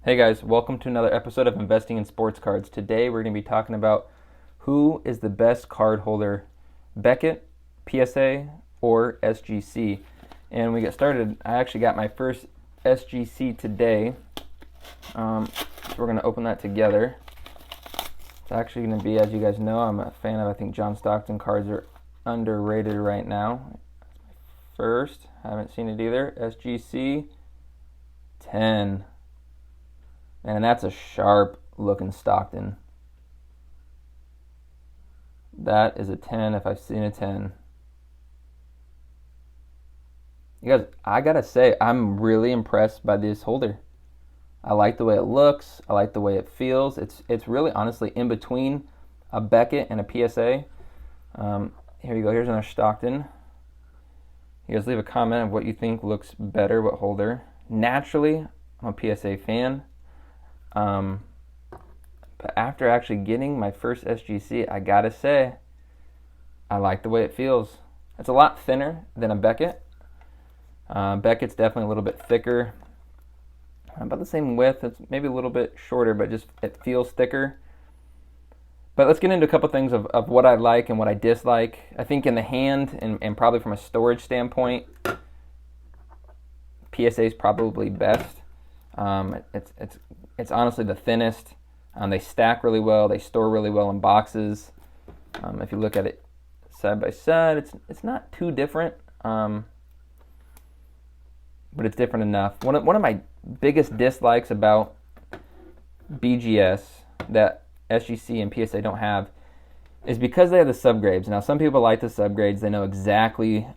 Hey guys, welcome to another episode of Investing in Sports Cards. Today we're going to be talking about who is the best card holder, Beckett, PSA, or SGC. And we get started. I actually got my first SGC today. So we're going to open that together. It's actually going to be, as you guys know, I'm a fan of, I think John Stockton cards are underrated right now. First, haven't seen it either. SGC 10. And that's a sharp looking Stockton. That is a 10 if I've seen a 10. You guys, I gotta say, I'm really impressed by this holder. I like the way it looks. I like the way it feels. It's really honestly in between a Beckett and a PSA. Here you go. Here's another Stockton. You guys leave a comment of what you think looks better, what holder. Naturally, I'm a PSA fan. But after actually getting my first SGC, I gotta say, I like the way it feels. It's a lot thinner than a Beckett. Beckett's definitely a little bit thicker. About the same width. It's maybe a little bit shorter, but just it feels thicker. But let's get into a couple things of what I like and what I dislike. I think in the hand and probably from a storage standpoint, PSA is probably best. It's honestly the thinnest. They stack really well. They store really well in boxes. If you look at it side by side, it's not too different, but it's different enough. One of my biggest dislikes about BGS that SGC and PSA don't have is because they have the subgrades. Now, some people like the subgrades. They know exactly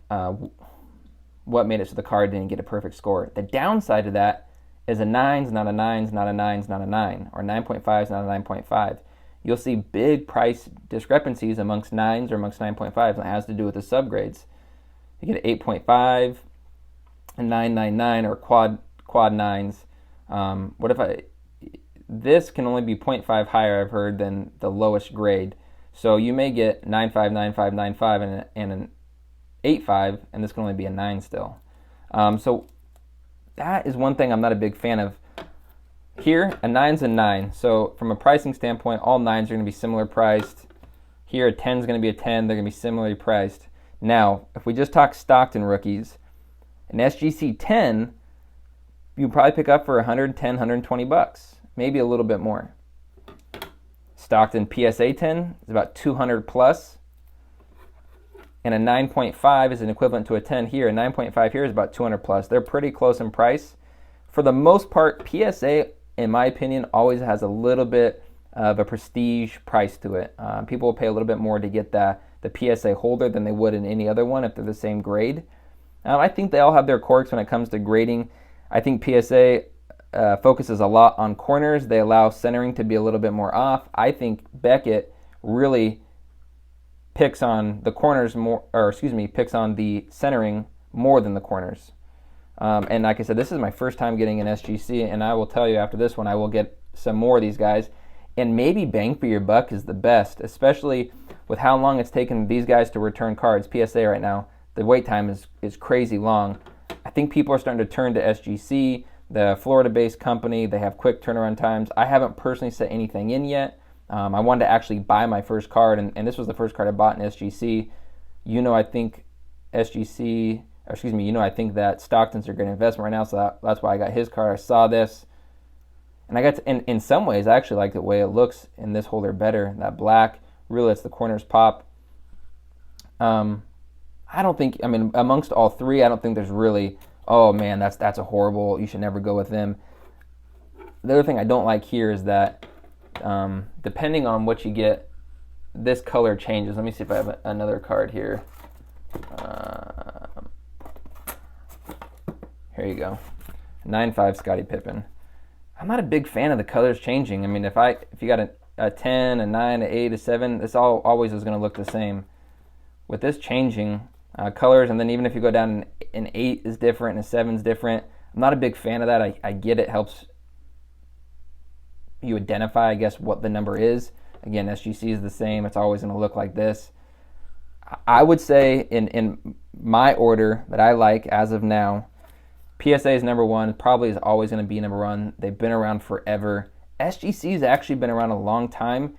what made it so the card didn't get a perfect score. The downside of that is a 9's not a 9's not a 9's not a 9, or 9.5's not a 9.5. You'll see big price discrepancies amongst 9's or amongst 9.5s, and it has to do with the subgrades. You get an 8.5, a 999, or quad 9's. This can only be 0.5 higher, I've heard, than the lowest grade. So you may get 9.5, 9.5, 9.5, and an 8.5, and this can only be a 9 still. So that is one thing I'm not a big fan of. Here, a 9's a 9. So from a pricing standpoint, all 9's are going to be similar priced. Here, a 10's going to be a 10. They're going to be similarly priced. Now, if we just talk Stockton rookies, an SGC 10, you probably pick up for 110, 120 bucks, maybe a little bit more. Stockton PSA 10 is about 200 plus. And a 9.5 is an equivalent to a 10 here. A 9.5 here is about 200 plus. They're pretty close in price. For the most part, PSA, in my opinion, always has a little bit of a prestige price to it. People will pay a little bit more to get the PSA holder than they would in any other one if they're the same grade. I think they all have their quirks when it comes to grading. I think PSA focuses a lot on corners. They allow centering to be a little bit more off. I think Beckett really picks on the corners more, picks on the centering more than the corners. And like I said, this is my first time getting an SGC, and I will tell you after this one, I will get some more of these guys. And maybe bang for your buck is the best, especially with how long it's taken these guys to return cards. PSA right now, the wait time is crazy long. I think people are starting to turn to SGC, the Florida-based company. They have quick turnaround times. I haven't personally set anything in yet. I wanted to actually buy my first card, and this was the first card I bought in SGC. I think I think that Stockton's are a great investment right now, so that's why I got his card. I saw this, and I got to, in some ways, I actually like the way it looks in this holder better. That black really lets the corners pop. Amongst all three, I don't think there's really, oh man, that's a horrible, you should never go with them. The other thing I don't like here is that depending on what you get, this color changes. Let me see if I have another card here. Here you go. 9.5 Scottie Pippen. I'm not a big fan of the colors changing. I mean, if you got a 10, a 9, an 8, a 7, this always is going to look the same. With this changing colors, and then even if you go down, an 8 is different and a 7 is different. I'm not a big fan of that. I get it helps you identify, I guess, what the number is. Again, SGC is the same. It's always going to look like this. I would say in my order that I like as of now, PSA is number one, probably is always going to be number one. They've been around forever. SGC has actually been around a long time.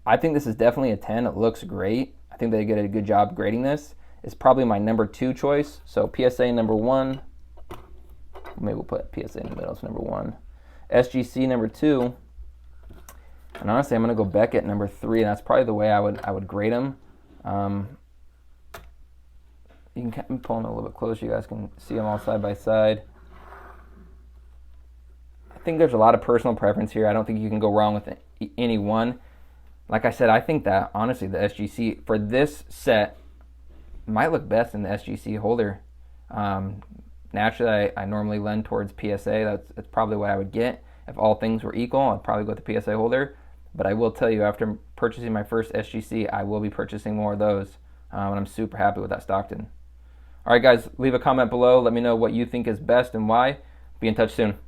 I think this is definitely a 10. It looks great. I think they did a good job grading this. It's probably my number 2 choice. So PSA number 1. Maybe we'll put PSA in the middle. It's number 1. SGC number 2. And honestly, I'm going to go Beckett number 3, and that's probably the way I would grade them. You can pull them a little bit closer. You guys can see them all side by side. I think there's a lot of personal preference here. I don't think you can go wrong with any one. Like I said, I think that, honestly, the SGC for this set might look best in the SGC holder. Naturally, I normally lend towards PSA. That's probably what I would get. If all things were equal, I'd probably go with the PSA holder. But I will tell you, after purchasing my first SGC, I will be purchasing more of those. And I'm super happy with that Stockton. All right, guys, leave a comment below. Let me know what you think is best and why. Be in touch soon.